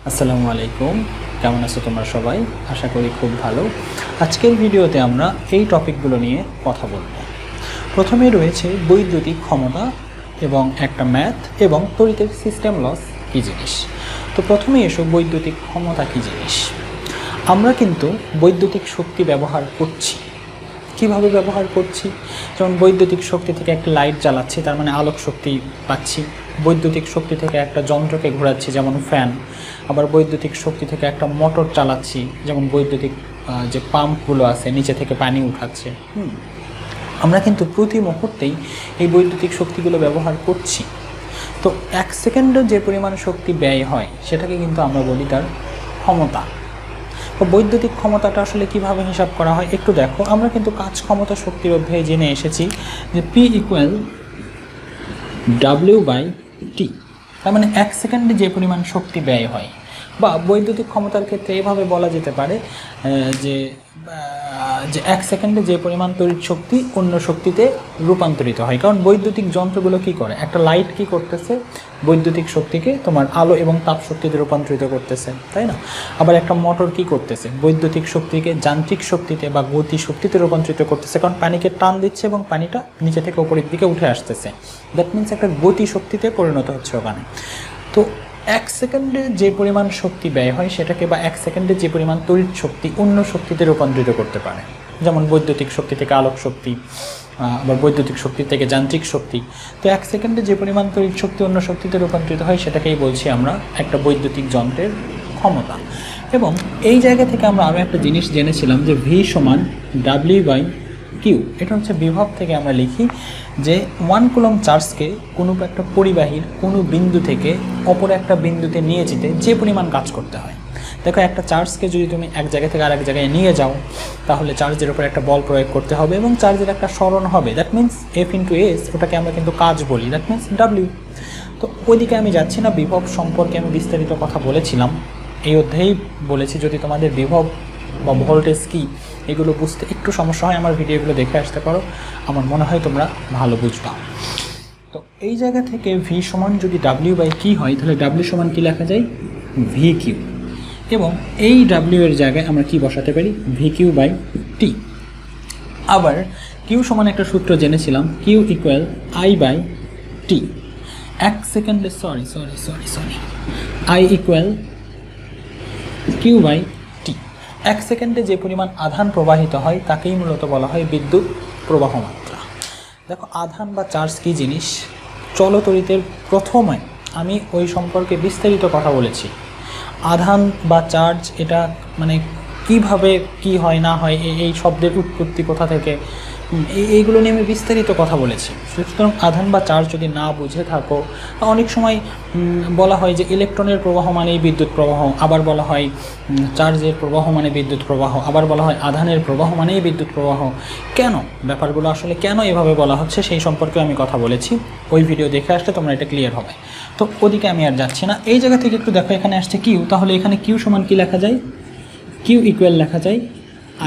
আসসালামু আলাইকুম, কেমন আছো তোমরা সবাই? আশা করি খুব ভালো। আজকের ভিডিওতে আমরা এই টপিকগুলো নিয়ে কথা বলব। প্রথমে রয়েছে বৈদ্যুতিক ক্ষমতা এবং একটা ম্যাথ এবং তড়িতের সিস্টেম লস কী জিনিস। তো প্রথমে এসো বৈদ্যুতিক ক্ষমতা কী জিনিস। আমরা কিন্তু বৈদ্যুতিক শক্তি ব্যবহার করছি। কিভাবে ব্যবহার করছি? যেমন বৈদ্যুতিক শক্তি থেকে একটা লাইট জ্বালাচ্ছি, তার মানে আলোক শক্তি পাচ্ছি। বৈদ্যুতিক শক্তি থেকে একটা যন্ত্রকে ঘোরাচ্ছি, যেমন ফ্যান। আবার বৈদ্যুতিক শক্তি থেকে একটা মোটর চালাচ্ছি, যেমন বৈদ্যুতিক যে পাম্পগুলো আছে নিচে থেকে পানি উঠাচ্ছে। আমরা কিন্তু প্রতি মুহূর্তেই এই বৈদ্যুতিক শক্তিগুলো ব্যবহার করছি। তো 1 সেকেন্ডে যে পরিমাণ শক্তি ব্যয় হয় সেটাকে কিন্তু আমরা বলি তার ক্ষমতা। তো বৈদ্যুতিক ক্ষমতাটা আসলে কিভাবে হিসাব করা হয় একটু দেখো। আমরা কিন্তু কাজ ক্ষমতা শক্তির অধ্যায়ে জেনে এসেছি যে P = W/T, তার মানে 1 সেকেন্ডে যে পরিমাণ শক্তি ব্যয় হয়। বা বৈদ্যুতিক ক্ষমতার ক্ষেত্রে এভাবে বলা যেতে পারে যে 1 সেকেন্ডে যে পরিমাণ তড়িৎ শক্তি অন্য শক্তিতে রূপান্তরিত হয়। কারণ বৈদ্যুতিক যন্ত্রগুলো কি করে, একটা লাইট কি করতেছে, বৈদ্যুতিক শক্তিকে তোমার আলো এবং তাপ শক্তিতে রূপান্তরিত করতেছে, তাই না? আবার একটা মোটর কি করতেছে, বৈদ্যুতিক শক্তিকে যান্ত্রিক শক্তিতে বা গতি শক্তিতে রূপান্তরিত করতেছে, কারণ পানিকে টান দিচ্ছে এবং পানিটা নিচে থেকে উপরের দিকে উঠে আসতেছে। দ্যাট মিনস একটা গতি শক্তিতে পরিণত হচ্ছে ওখানে। তো 1 সেকেন্ডে যে পরিমাণ শক্তি ব্যয় হয় সেটাকে, বা 1 সেকেন্ডে যে পরিমাণ তড়িৎ শক্তি অন্য শক্তিতে রূপান্তরিত করতে পারে, যেমন বৈদ্যুতিক শক্তি থেকে আলোক শক্তি, আবার বৈদ্যুতিক শক্তি থেকে যান্ত্রিক শক্তি। তো 1 সেকেন্ডে যে পরিমাণ তড়িৎ শক্তি অন্য শক্তিতে রূপান্তরিত হয় সেটাকেই বলছি আমরা একটা বৈদ্যুতিক যন্ত্রের ক্ষমতা। এবং এই জায়গা থেকে আমরা আরও একটা জিনিস জেনেছিলাম যে V = W/Q। এটা হচ্ছে বিভব থেকে আমরা লিখি যে 1 কুলম্ব চার্জকে কোনো একটা পরিবাহীর কোনো বিন্দু থেকে অপর একটা বিন্দুতে নিয়ে যেতে যে পরিমাণ কাজ করতে হয়। দেখো, একটা চার্জকে যদি তুমি এক জায়গা থেকে আরেক জায়গায় নিয়ে যাও তাহলে চার্জের উপর একটা বল প্রয়োগ করতে হবে এবং চার্জের একটা সরণ হবে। দ্যাট মিনস F/S, ওটাকে আমরা কিন্তু কাজ বলি, দ্যাট মিনস W। তো ওইদিকে আমি যাচ্ছি না, বিভব সম্পর্কে আমি বিস্তারিত কথা বলেছিলাম, এই অধ্যায়েই বলেছি। যদি তোমাদের বিভব বা ভোল্টেজ কী এগুলো বুঝতে একটু সমস্যা হয়, আমার ভিডিওগুলো দেখে আসতে পারো, আমার মনে হয় তোমরা ভালো বুঝবা। তো এই জায়গা থেকে V = যদি W/Q হয় তাহলে W = কী লেখা যায়, VQ। এবং এই W এর জায়গায় আমরা কি বসাতে পারি, VQ/T। আবার Q = একটা সূত্র জেনেছিলাম, Q = I/T। 1 সেকেন্ডে সরি I = Q/T। 1 সেকেন্ডে যে পরিমাণ আধান প্রবাহিত হয় তাকেই মূলত বলা হয় বিদ্যুৎ প্রবাহ মাত্রা। দেখো, আধান বা চার্জ কী জিনিস, চলতড়িতের প্রথমে আমি ওই সম্পর্কে বিস্তারিত কথা বলেছি। আধান বা চার্জ এটা মানে কিভাবে কি হয় না হয়, এই শব্দের উৎপত্তি কোথা থেকে, এইগুলো নিয়ে আমি বিস্তারিত কথা বলেছি। সুতরাং আধান বা চার্জ যদি না বুঝে থাকো, অনেক সময় বলা হয় যে ইলেকট্রনের প্রবাহ মানেই বিদ্যুৎ প্রবাহ, আবার বলা হয় চার্জের প্রবাহ মানে বিদ্যুৎ প্রবাহ, আবার বলা হয় আধানের প্রবাহ মানেই বিদ্যুৎ প্রবাহ। কেন ব্যাপারগুলো আসলে কেন এভাবে বলা হচ্ছে সেই সম্পর্কে আমি কথা বলেছি। ওই ভিডিও দেখে আসলে তোমরা এটা ক্লিয়ার হবে। তো ওদিকে আমি আর যাচ্ছি না। এই জায়গা থেকে একটু দেখো, এখানে আসছে কিউ, তাহলে এখানে Q = কী লেখা যায়, Q = লেখা যায়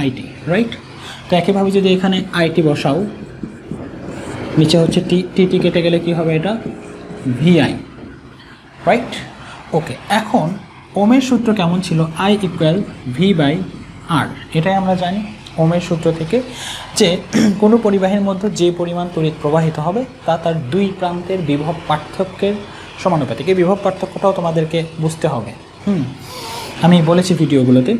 IT, রাইট? তো একইভাবে যদি এখানে IT বসাও, নিচে হচ্ছে টি কেটে গেলে কি হবে, এটা VI, রাইট? ওকে, এখন ওমের সূত্র কেমন ছিল, I = V/R। এটাই আমরা জানি ওমের সূত্র থেকে যে কোনো পরিবাহীর মধ্যে যে পরিমাণ তড়িৎ প্রবাহিত হবে তা তার দুই প্রান্তের বিভব পার্থক্যের সমানুপাতিক। এই বিভব পার্থক্যটাও তোমাদেরকে বুঝতে হবে, আমি বলেছি ভিডিওগুলোতে।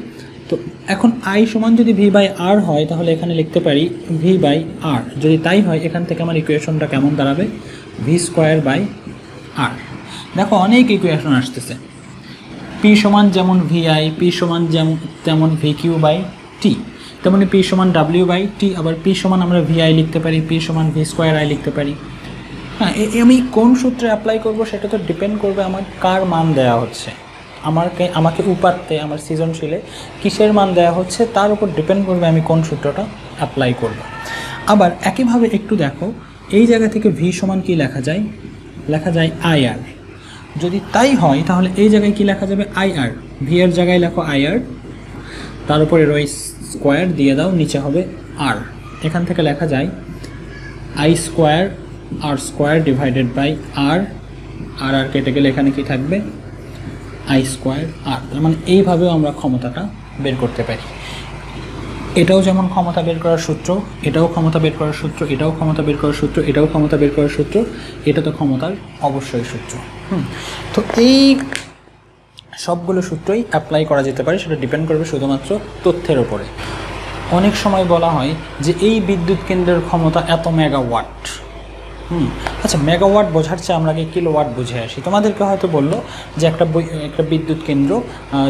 তো এখন I = যদি V/R হয় তাহলে এখানে লিখতে পারি V/R। যদি তাই হয় এখান থেকে আমার ইকুয়েশনটা কেমন দাঁড়াবে, V²/R। দেখো, অনেক ইকুয়েশন আসতেছে। P = যেমন VI, P = তেমন VQ/T, তেমনি P = W/T। আবার P = আমরা VI লিখতে পারি, P = V²I লিখতে পারি। হ্যাঁ, আমি কোন সূত্রে অ্যাপ্লাই করব সেটা তো ডিপেন্ড করবে আমার কার মান দেওয়া হচ্ছে, আমাকে উপাত্তে আমার সৃজনশীলে কিসের মান দেওয়া হচ্ছে তার উপর ডিপেন্ড করবে আমি কোন সূত্রটা অ্যাপ্লাই করব। আবার একইভাবে একটু দেখো, এই জায়গা থেকে V = কী লেখা যায়, লেখা যায় IR। যদি তাই হয় তাহলে এই জায়গায় কি লেখা যাবে, IR। V এর জায়গায় লেখো IR, তার উপরে স্কোয়ার দিয়ে দাও, নিচে হবে R। এখান থেকে লেখা যায় I²R² / R। আর কেটে গেলে এখানে কি থাকবে, I²R। তার মানে এইভাবেও আমরা ক্ষমতাটা বের করতে পারি। এটাও যেমন ক্ষমতা বের করার সূত্র, এটাও ক্ষমতা বের করার সূত্র, এটাও ক্ষমতা বের করার সূত্র, এটাও ক্ষমতা বের করার সূত্র, এটা তো ক্ষমতার অবশ্যই সূত্র। তো এই সবগুলো সূত্রই অ্যাপ্লাই করা যেতে পারে, সেটা ডিপেন্ড করবে শুধুমাত্র তথ্যের ওপরে। অনেক সময় বলা হয় যে এই বিদ্যুৎ কেন্দ্রের ক্ষমতা এত মেগাওয়াট। আচ্ছা, মেগাওয়াট বোঝার চেয়ে আমরা আগে কিলোওয়াট বুঝে আসি। তোমাদেরকে হয়তো বললো যে একটা বিদ্যুৎ কেন্দ্র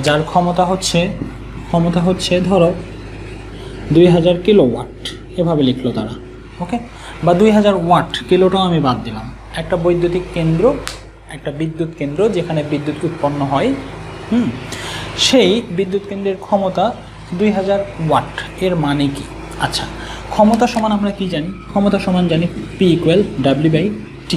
যার ক্ষমতা হচ্ছে ধরো 2000 কিলোওয়াট, এভাবে লিখলো তারা, ওকে, বা 2000 ওয়াট, কিলোটাও আমি বাদ দিলাম। একটা বিদ্যুৎ কেন্দ্র যেখানে বিদ্যুৎ উৎপন্ন হয়, সেই বিদ্যুৎ কেন্দ্রের ক্ষমতা 2000 ওয়াট। এর মানে কি? আচ্ছা, ক্ষমতা সমান আমরা কি জানি? ক্ষমতা সমান জানি P = W/T।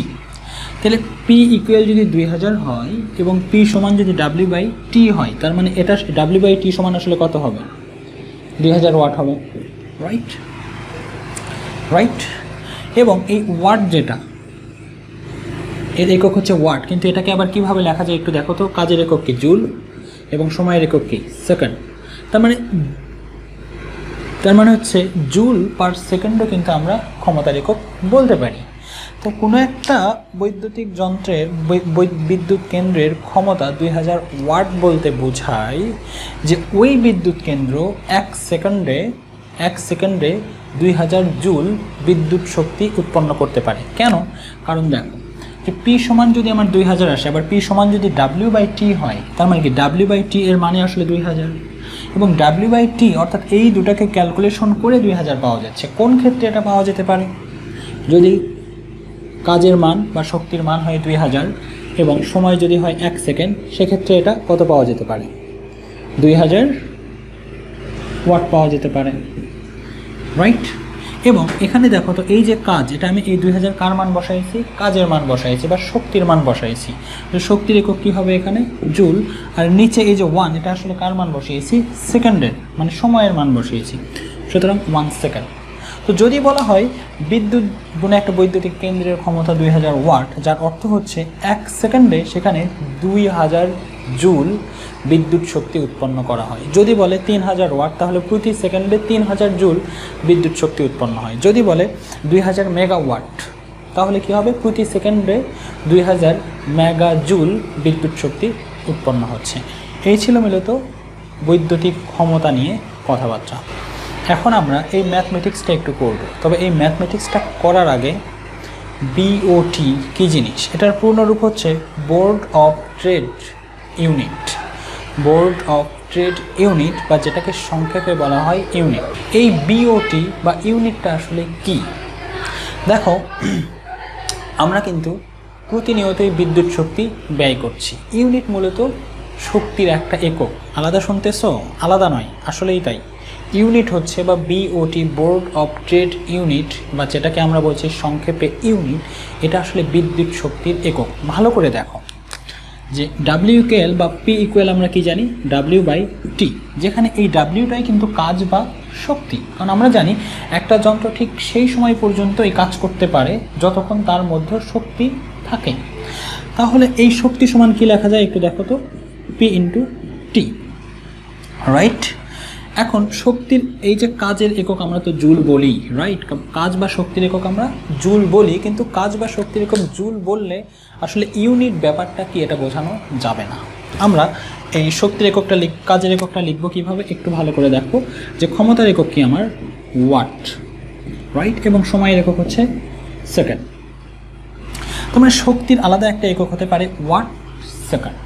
তাহলে P = যদি 2000 হয় এবং P সমান যদি W/T হয়, তার মানে এটা W/T সমান আসলে কত হবে? 2000 ওয়াট হবে, রাইট। এবং এই ওয়াট যেটা, এর একক হচ্ছে ওয়াট, কিন্তু এটাকে আবার কিভাবে লেখা যায় একটু দেখো তো। কাজের একক কি? জুল, এবং সময়ের একক কি? সেকেন্ড। তার মানে হচ্ছে জুল পার সেকেন্ডও কিন্তু আমরা ক্ষমতার একক বলতে পারি। তো কোনো একটা বৈদ্যুতিক যন্ত্রের বিদ্যুৎ কেন্দ্রের ক্ষমতা 2000 ওয়াট বলতে বোঝায় যে ওই বিদ্যুৎ কেন্দ্র এক সেকেন্ডে 2000 জুল বিদ্যুৎ শক্তি উৎপন্ন করতে পারে। কেন? কারণ দেখো যে P সমান যদি আমার 2000 আসে, আবার P সমান যদি W/T হয়, তার মানে কি W/T এর মানে আসলে 2000, এবং W/T অর্থাৎ এই দুটাকে ক্যালকুলেশন করে 2000 পাওয়া যাচ্ছে। কোন ক্ষেত্রে এটা পাওয়া যেতে পারে? যদি কাজের মান বা শক্তির মান হয় 2000 এবং সময় যদি হয় 1 সেকেন্ড, সেক্ষেত্রে এটা কত পাওয়া যেতে পারে? 2000 ওয়াট পাওয়া যেতে পারে, রাইট। এবং এখানে দেখো তো, এই যে কাজ, এটা আমি এই 2000 কার মান বসাইছি? কাজের মান বসাইছি বা শক্তির মান বসাইছি। তো শক্তির একক কী হবে এখানে? জুল। আর নিচে এই যে 1, এটা আসলে কার মান বসিয়েছি? সেকেন্ডের, মানে সময়ের মান বসিয়েছি। সুতরাং 1 সেকেন্ড। তো যদি বলা হয় কোনো একটা বৈদ্যুতিক কেন্দ্রের ক্ষমতা 2000 ওয়াট, যার অর্থ হচ্ছে 1 সেকেন্ডে সেখানে 2000 জুল বিদ্যুৎ শক্তি উৎপন্ন করা হয়। যদি বলে 3000 ওয়াট, তাহলে প্রতি সেকেন্ডে 3000 জুল বিদ্যুৎ শক্তি উৎপন্ন হয়। যদি বলে 2000 মেগাওয়াট, তাহলে কি হবে? প্রতি সেকেন্ডে 2000 মেগা জুল বিদ্যুৎ শক্তি উৎপন্ন হচ্ছে। এই ছিল মূলত বৈদ্যুতিক ক্ষমতা নিয়ে কথাবার্তা। এখন আমরা এই ম্যাথমেটিক্সটা একটু করব, তবে এই ম্যাথমেটিক্সটা করার আগে BOT কী জিনিস, এটার পূর্ণরূপ হচ্ছে বোর্ড অফ ট্রেড ইউনিট, বা যেটাকে সংক্ষেপে বলা হয় ইউনিট। এই BOT বা ইউনিটটা আসলে কি? দেখো, আমরা কিন্তু প্রতিনিয়তই বিদ্যুৎ শক্তি ব্যয় করছি। ইউনিট মূলত শক্তির একটা একক। আলাদা শুনতেছো? আলাদা নয়, আসলেই তাই। ইউনিট হচ্ছে বা BOT, board of trade unit, বা যেটাকে আমরা বলছি সংক্ষেপে ইউনিট, এটা আসলে বিদ্যুৎ শক্তির একক। ভালো করে দেখো যে WKL বা P = আমরা কি জানি? W/T, যেখানে এই Wটাই কিন্তু কাজ বা শক্তি। কারণ আমরা জানি একটা যন্ত্র ঠিক সেই সময় পর্যন্ত এই কাজ করতে পারে যতক্ষণ তার মধ্যে শক্তি থাকে। তাহলে এই শক্তি সমান কি লেখা যায় একটু দেখো তো? P × T, right. এখন শক্তির এই যে কাজের একক আমরা তো জুল বলি, রাইট। কাজ বা শক্তির একক আমরা জুল বলি, কিন্তু কাজ বা শক্তির একক জুল বললে আসলে ইউনিট ব্যাপারটা কি এটা বোঝানো যাবে না। আমরা এই শক্তির এককটা কাজের এককটা লিখবো কীভাবে একটু ভালো করে দেখো। যে ক্ষমতার একক কি আমার? Watt, right. এবং সময়ের একক হচ্ছে সেকেন্ড। তোমার শক্তির আলাদা একটা একক হতে পারে ওয়াট সেকেন্ড।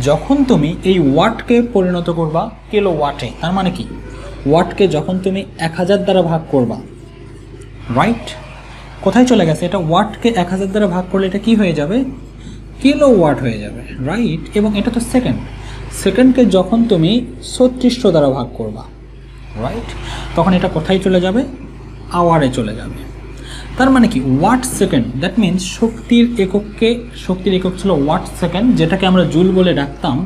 যখন তুমি এই ওয়াটকে পরিণত করবা কিলোওয়াটে, তার মানে কি? ওয়াটকে যখন তুমি 1000 দ্বারা ভাগ করবা, রাইট, কোথায় চলে গেছে? এটা ওয়াটকে 1000 দ্বারা ভাগ করলে এটা কি হয়ে যাবে? কিলোওয়াট হয়ে যাবে, রাইট। এবং এটা তো সেকেন্ডকে যখন তুমি 3600 দ্বারা ভাগ করবা, রাইট, তখন এটা কোথায় চলে যাবে? আওয়ারে চলে যাবে। তার মানে কি? Watt second. দ্যাট মিনস শক্তির একক ছিল ওয়াট সেকেন্ড, যেটাকে আমরা জুল বলে ডাকতাম।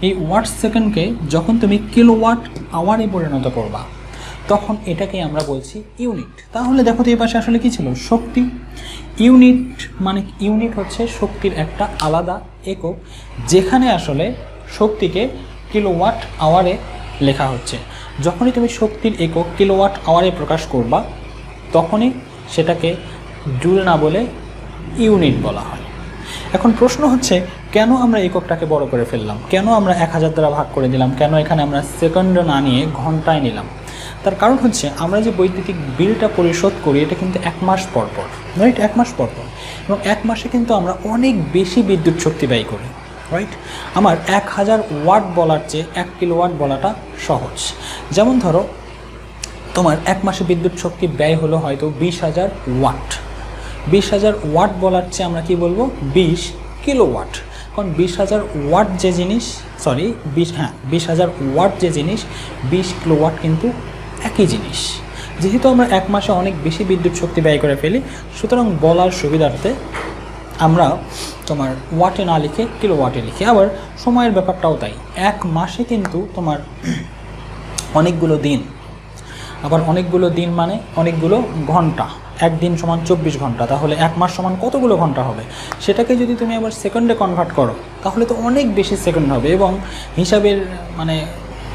এই ওয়াট সেকেন্ডকে যখন তুমি কিলোওয়াট আওয়ারে পরিণত করবা, তখন এটাকে আমরা বলছি ইউনিট। তাহলে দেখো তো এই পাশে আসলে কি ছিল? শক্তি। ইউনিট হচ্ছে শক্তির একটা আলাদা একক, যেখানে আসলে শক্তিকে কিলোওয়াট আওয়ারে লেখা হচ্ছে। যখনই তুমি শক্তির একক কিলোওয়াট আওয়ারে প্রকাশ করবা তখনই সেটাকে জুল না বলে ইউনিট বলা হয়। এখন প্রশ্ন হচ্ছে, কেন আমরা এককটাকে বড় করে ফেললাম, কেন আমরা 1000 দ্বারা ভাগ করে দিলাম, কেন এখানে আমরা সেকেন্ড না নিয়ে ঘন্টায় নিলাম? তার কারণ হচ্ছে, আমরা যে বৈদ্যুতিক বিলটা পরিশোধ করি এটা কিন্তু 1 মাস পর পর, রাইট? 1 মাস পর পর, এবং 1 মাসে কিন্তু আমরা অনেক বেশি বিদ্যুৎ শক্তি ব্যয় করি, রাইট? আমার 1000 ওয়াট বলার চেয়ে 1 কিলোওয়াট বলাটা সহজ। যেমন ধরো তোমার 1 মাসে বিদ্যুৎ শক্তি ব্যয় হলো হয়তো 20,000 ওয়াট। 20,000 ওয়াট বলার চেয়ে আমরা কি বলবো? 20 কিলোওয়াট। কারণ 20,000 ওয়াট যে জিনিস, 20,000 ওয়াট যে জিনিস, 20 কিলোওয়াট কিন্তু একই জিনিস। যেহেতু আমরা 1 মাসে অনেক বেশি বিদ্যুৎ শক্তি ব্যয় করে ফেলি, সুতরাং বলার সুবিধার্থে আমরা তোমার ওয়াটে না লিখে কিলোওয়াটে লিখি। আবার সময়ের ব্যাপারটাও তাই, 1 মাসে কিন্তু তোমার অনেকগুলো দিন, আবার অনেকগুলো দিন মানে অনেকগুলো ঘন্টা। 1 দিন সমান 24 ঘন্টা, তাহলে 1 মাস সমান কতগুলো ঘন্টা হবে? সেটাকে যদি তুমি আবার সেকেন্ডে কনভার্ট করো তাহলে তো অনেক বেশি সেকেন্ড হবে, এবং হিসাবের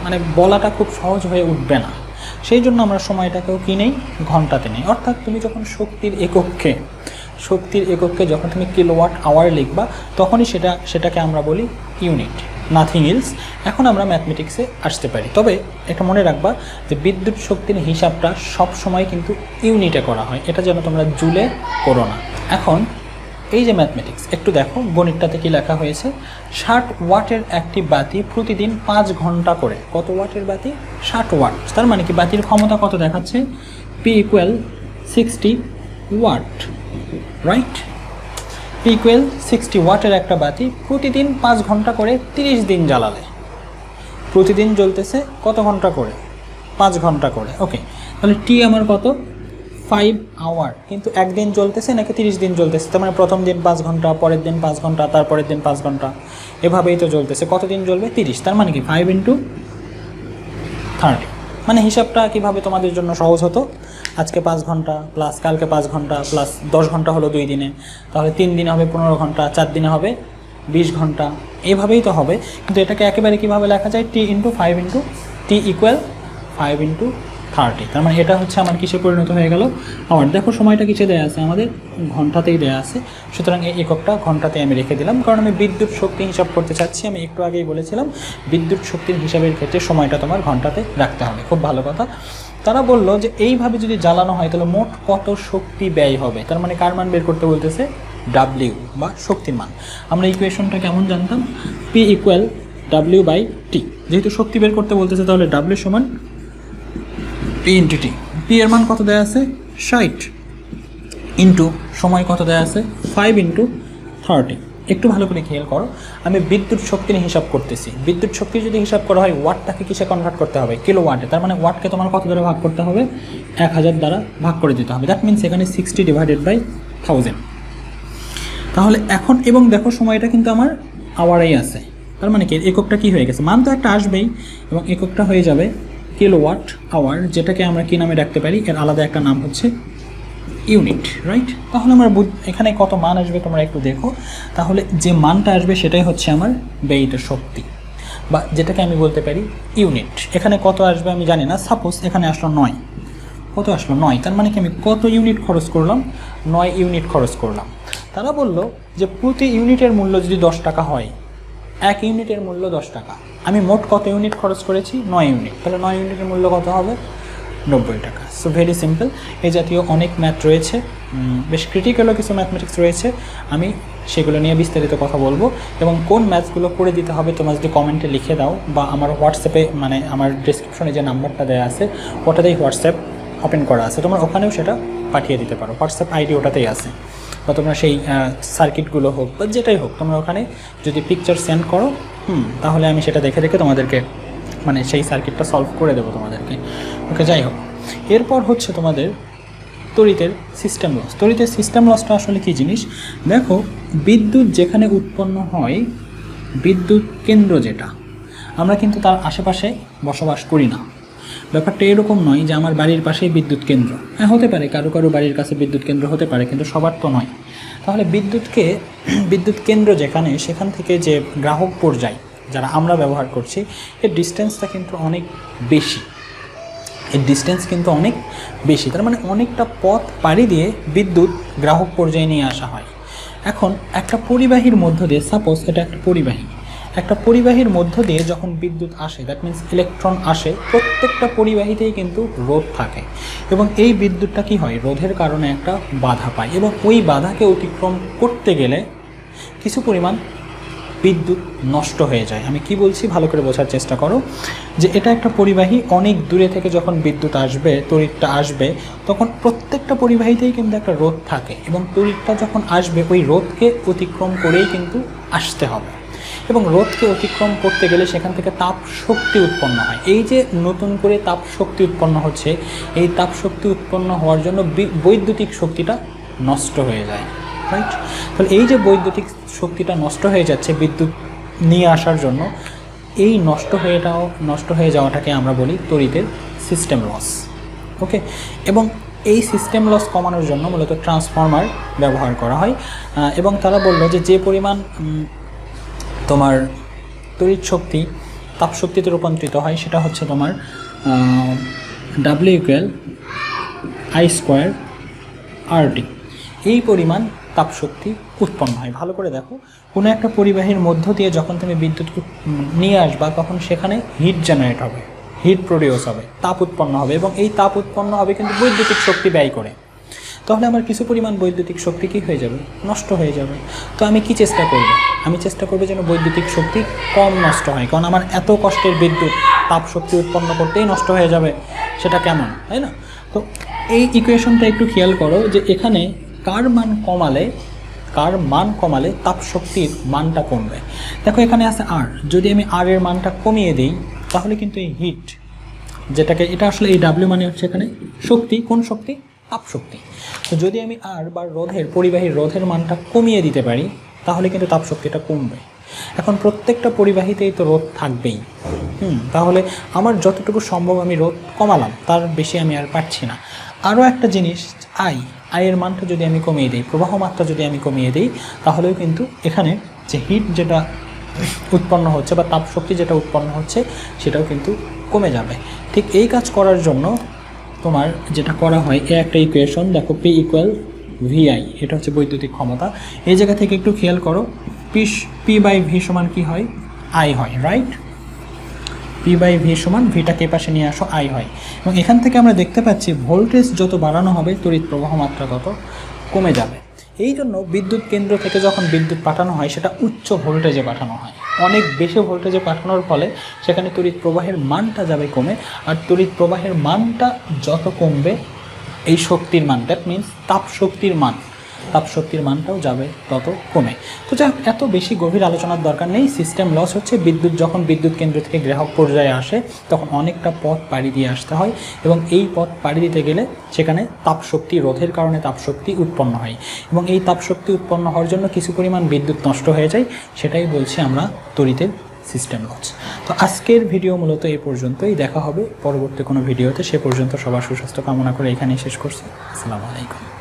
মানে বলাটা খুব সহজ হয়ে উঠবে না। সেই জন্য আমরা সময়টাকেও কি নেই? ঘন্টাতে নেই। অর্থাৎ তুমি যখন শক্তির এককে যখন তুমি কিলোওয়াট আওয়ার লিখবা তখনই সেটাকে আমরা বলি ইউনিট, নাথিং এলস। এখন আমরা ম্যাথমেটিক্সে আসতে পারি, তবে এটা মনে রাখবা যে বিদ্যুৎ শক্তির হিসাবটা সব সময় কিন্তু ইউনিটে করা হয়, এটা যেন তোমরা জুলে করো না। এখন এই যে ম্যাথমেটিক্স, একটু দেখো গণিতটাতে কি লেখা হয়েছে। 60 ওয়াটের একটি বাতি প্রতিদিন 5 ঘন্টা করে, কত ওয়াটের বাতি? 60 ওয়াট। তার মানে কি বাতির ক্ষমতা কত দেখাচ্ছে? P = 60 watt, right? P = 60 ওয়াটের একটা বাতি প্রতিদিন 5 ঘন্টা করে 30 দিন জ্বালালে প্রতিদিন জ্বলতেছে কত ঘন্টা করে? 5 ঘন্টা করে। ওকে, তাহলে টি আমার কত? 5 আওয়ার। কিন্তু একদিন জ্বলতেছে নাকি 30 দিন জ্বলতেছে? তার মানে প্রথম দিন 5 ঘন্টা, পরের দিন 5 ঘন্টা, তারপরের দিন 5 ঘন্টা, এভাবেই তো জ্বলতেছে। কতদিন জ্বলবে? 30। তার মানে কি 5 × 30। মানে হিসাবটা কীভাবে তোমাদের জন্য সহজ হতো? আজকে 5 ঘন্টা প্লাস কালকে 5 ঘন্টা প্লাস 10 ঘন্টা হলো 2 দিনে, তাহলে 3 দিনে হবে 15 ঘন্টা, 4 দিনে হবে 20 ঘন্টা, এভাবেই তো হবে। কিন্তু এটাকে একেবারে কীভাবে লেখা যায়? T × 5 × T = 5 × 30। তার মানে এটা হচ্ছে আমার কিসে পরিণত হয়ে গেল? আবার দেখো সময়টা কিসে দেয়া আছে? আমাদের ঘন্টাতেই দেয়া আছে। সুতরাং এই এককটা ঘন্টাতে আমি রেখে দিলাম, কারণ আমি বিদ্যুৎ শক্তি হিসাব করতে চাচ্ছি। আমি একটু আগেই বলেছিলাম বিদ্যুৎ শক্তির হিসাবের ক্ষেত্রে সময়টা তোমার ঘন্টাতে রাখতে হবে। খুব ভালো কথা। তারা বলল যে এইভাবে যদি জ্বালানো হয় তাহলে মোট কত শক্তি ব্যয় হবে। তার মানে কার মান বের করতে বলতেছে? W বা শক্তির মান। আমরা ইকুয়েশনটা কেমন জানতাম? P = W/T। যেহেতু শক্তি বের করতে বলতেছে তাহলে W = P × T। P এর মান কত দেয়া আছে? 60 ইন্টু সময় কত দেয়া আছে? 5 × 30। একটু ভালো করে খেয়াল করো, আমি বিদ্যুৎ শক্তির হিসাব করতেছি। বিদ্যুৎ শক্তি যদি হিসাব করা হয় ওয়াটটাকে কিসে কনভার্ট করতে হবে? কিলোওয়াটে। তার মানে ওয়াটকে তোমার কত দ্বারা ভাগ করতে হবে? 1000 দ্বারা ভাগ করে দিতে হবে। দ্যাট মিনস এখানে 60 / 1000। তাহলে এখন এবং দেখো সময়টা কিন্তু আমার আওয়ারেই আছে। তার মানে কি এককটা কি হয়ে গেছে? মান তো একটা আসবেই, এবং এককটা হয়ে যাবে কিলোওয়াট আওয়ার, যেটাকে আমরা কি নামে রাখতে পারি? এর আলাদা একটা নাম হচ্ছে ইউনিট, রাইট? তাহলে আমরা এখানে কত মান আসবে তোমরা একটু দেখো। তাহলে যে মানটা আসবে সেটাই হচ্ছে আমার ব্যয়িত শক্তি, বা যেটাকে আমি বলতে পারি ইউনিট। এখানে কত আসবে আমি জানি না। সাপোজ এখানে আসলো 9। কত আসলো? 9। তার মানে কি আমি কত ইউনিট খরচ করলাম? 9 ইউনিট খরচ করলাম। তারা বলল যে প্রতি ইউনিটের মূল্য যদি 10 টাকা হয়, 1 ইউনিটের মূল্য 10 টাকা, আমি মোট কত ইউনিট খরচ করেছি? 9 ইউনিট। তাহলে 9 ইউনিটের মূল্য কত হবে? 90 টাকা। So very simple. এই জাতীয় অনেক ম্যাথ রয়েছে, বেশ ক্রিটিক্যালও কিছু ম্যাথমেটিক্স রয়েছে। আমি সেগুলো নিয়ে বিস্তারিত কথা বলবো, এবং কোন ম্যাথসগুলো করে দিতে হবে তোমরা যদি কমেন্টে লিখে দাও, বা আমার হোয়াটসঅ্যাপে মানে আমার ডিসক্রিপশনে যে নাম্বারটা দেওয়া আছে ওটাতেই হোয়াটসঅ্যাপ ওপেন করা আছে, তোমরা ওখানেও সেটা পাঠিয়ে দিতে পারো। হোয়াটসঅ্যাপ আইডি ওটাতেই আছে, বা তোমরা সেই সার্কিটগুলো হোক বা যেটাই হোক তোমরা ওখানে যদি পিকচার সেন্ড করো, তাহলে আমি সেটা দেখে দেখে তোমাদেরকে মানে সেই সার্কিটটা সলভ করে দেবো তোমাদেরকে। ওকে, যাই হোক, এরপর হচ্ছে তোমাদের তড়িতের সিস্টেম লস। তড়িতের সিস্টেম লসটা আসলে কী জিনিস? দেখো, বিদ্যুৎ যেখানে উৎপন্ন হয়, বিদ্যুৎ কেন্দ্র যেটা, আমরা কিন্তু তার আশেপাশে বসবাস করি না। ব্যাপারটা এরকম নয় যে আমার বাড়ির পাশেই বিদ্যুৎ কেন্দ্র। হ্যাঁ, হতে পারে কারো কারো বাড়ির কাছে বিদ্যুৎ কেন্দ্র হতে পারে, কিন্তু সবার তো নয়। তাহলে বিদ্যুৎ কেন্দ্র যেখানে, সেখান থেকে যে গ্রাহক পর্যায় যারা আমরা ব্যবহার করছি এর ডিস্টেন্সটা কিন্তু অনেক বেশি, এর ডিস্টেন্স কিন্তু অনেক বেশি, তার মানে অনেকটা পথ পাড়ি দিয়ে বিদ্যুৎ গ্রাহক পর্যায়ে নিয়ে আসা হয়। এখন একটা পরিবাহীর মধ্য দিয়ে, সাপোজ এটা একটা পরিবাহীর মধ্য দিয়ে যখন বিদ্যুৎ আসে, দ্যাট মিন্স ইলেকট্রন আসে, প্রত্যেকটা পরিবাহীতেই কিন্তু রোধ থাকে এবং এই বিদ্যুৎটা কি হয়, রোধের কারণে একটা বাধা পায় এবং ওই বাধাকে অতিক্রম করতে গেলে কিছু পরিমাণ বিদ্যুৎ নষ্ট হয়ে যায়। আমি কি বলছি ভালো করে বোঝার চেষ্টা করো, যে এটা একটা পরিবাহী, অনেক দূরে থেকে যখন বিদ্যুৎ আসবে, তড়িৎটা আসবে, তখন প্রত্যেকটা পরিবাহীতেই কিন্তু একটা রোধ থাকে এবং তড়িৎটা যখন আসবে ওই রোধকে অতিক্রম করেই কিন্তু আসতে হবে এবং রোধকে অতিক্রম করতে গেলে সেখান থেকে তাপ শক্তি উৎপন্ন হয়। এই যে নতুন করে তাপ শক্তি উৎপন্ন হচ্ছে, এই তাপ শক্তি উৎপন্ন হওয়ার জন্য বৈদ্যুতিক শক্তিটা নষ্ট হয়ে যায়, রাইট? তাহলে এই যে বৈদ্যুতিক শক্তিটা নষ্ট হয়ে যাচ্ছে বিদ্যুৎ নিয়ে আসার জন্য, এই নষ্ট হয়ে যাওয়াটাকে আমরা বলি তড়িতের সিস্টেম লস। ওকে, এবং এই সিস্টেম লস কমানোর জন্য মূলত ট্রান্সফর্মার ব্যবহার করা হয় এবং তারা বলল যে পরিমাণ তোমার তড়িৎ শক্তি তাপ শক্তিতে রূপান্তরিত হয় সেটা হচ্ছে তোমার W=I²RT, এই পরিমাণ তাপ শক্তি উৎপন্ন হয়। ভালো করে দেখো, কোনো একটা পরিবাহীর মধ্য দিয়ে যখন তুমি বিদ্যুৎ নিয়ে আসবা তখন সেখানে হিট জেনারেট হবে, হিট প্রডিউস হবে, তাপ উৎপন্ন হবে এবং এই তাপ উৎপন্ন হবে কিন্তু বৈদ্যুতিক শক্তি ব্যয় করে। তাহলে আমার কিছু পরিমাণ বৈদ্যুতিক শক্তি কী হয়ে যাবে, নষ্ট হয়ে যাবে। তো আমি কি চেষ্টা করব, আমি চেষ্টা করব যেন বৈদ্যুতিক শক্তি কম নষ্ট হয়, কারণ আমার এত কষ্টের বিদ্যুৎ তাপ শক্তি উৎপন্ন করতেই নষ্ট হয়ে যাবে, সেটা কেমন, তাই না? তো এই ইকুয়েশনটা একটু খেয়াল করো যে এখানে কার মান কমালে তাপ শক্তির মানটা কমবে। দেখো এখানে আছে আর, যদি আমি আর এর মানটা কমিয়ে দিই তাহলে কিন্তু এই হিট যেটাকে, এটা আসলে এই ডাব্লিউ মানে হচ্ছে এখানে শক্তি, কোন শক্তি, তাপ শক্তি। তো যদি আমি আর বা পরিবাহীর রোধের মানটা কমিয়ে দিতে পারি তাহলে কিন্তু তাপ শক্তিটা কমবে। এখন প্রত্যেকটা পরিবাহীতেই তো রোধ থাকবেই, তাহলে আমার যতটুকু সম্ভব আমি রোধ কমালাম, তার বেশি আমি আর পারছি না। আরও একটা জিনিস, আয়ের মানটা যদি আমি কমিয়ে দিই, প্রবাহ মাত্রা যদি আমি কমিয়ে দিই, তাহলেও কিন্তু এখানে যে হিট যেটা উৎপন্ন হচ্ছে বা তাপ শক্তি যেটা উৎপন্ন হচ্ছে সেটাও কিন্তু কমে যাবে। ঠিক এই কাজ করার জন্য তোমার যেটা করা হয়, একটা ইকুয়েশন দেখো, P=VI, এটা হচ্ছে বৈদ্যুতিক ক্ষমতা। এই জায়গা থেকে একটু খেয়াল করো, P/V সমান কি হয়, I হয়, রাইট? P/V সমান, ভিটাকে পাশে নিয়ে আসো, I হয়। এবং এখান থেকে আমরা দেখতে পাচ্ছি ভোল্টেজ যত বাড়ানো হবে তড়িৎ প্রবাহ মাত্রা তত কমে যাবে। এই জন্য বিদ্যুৎ কেন্দ্র থেকে যখন বিদ্যুৎ পাঠানো হয় সেটা উচ্চ ভোল্টেজে পাঠানো হয়, অনেক বেশি ভোল্টেজে পাঠানোর ফলে সেখানে তড়িৎ প্রবাহের মানটা যাবে কমে, আর তড়িৎ প্রবাহের মানটা যত কমবে এই শক্তির মান, দ্যাট মিন্স তাপ শক্তির মানটাও যাবে তত কমে। তো যা এত বেশি গভীর আলোচনার দরকার নেই। সিস্টেম লস হচ্ছে বিদ্যুৎ যখন বিদ্যুৎ কেন্দ্র থেকে গ্রাহক পর্যায়ে আসে তখন অনেকটা পথ পাড়ি দিয়ে আসতে হয় এবং এই পথ পাড়ি দিতে গেলে সেখানে তাপ শক্তি, রোধের কারণে তাপ শক্তি উৎপন্ন হয় এবং এই তাপ শক্তি উৎপন্ন হওয়ার জন্য কিছু পরিমাণ বিদ্যুৎ নষ্ট হয়ে যায়, সেটাই বলছি আমরা তড়িতের সিস্টেম লস। তো আজকের ভিডিও মূলত এই পর্যন্তই, দেখা হবে পরবর্তী কোনো ভিডিওতে। সে পর্যন্ত সবার সুস্বাস্থ্য কামনা করে এখানেই শেষ করছি। আসসালামু আলাইকুম।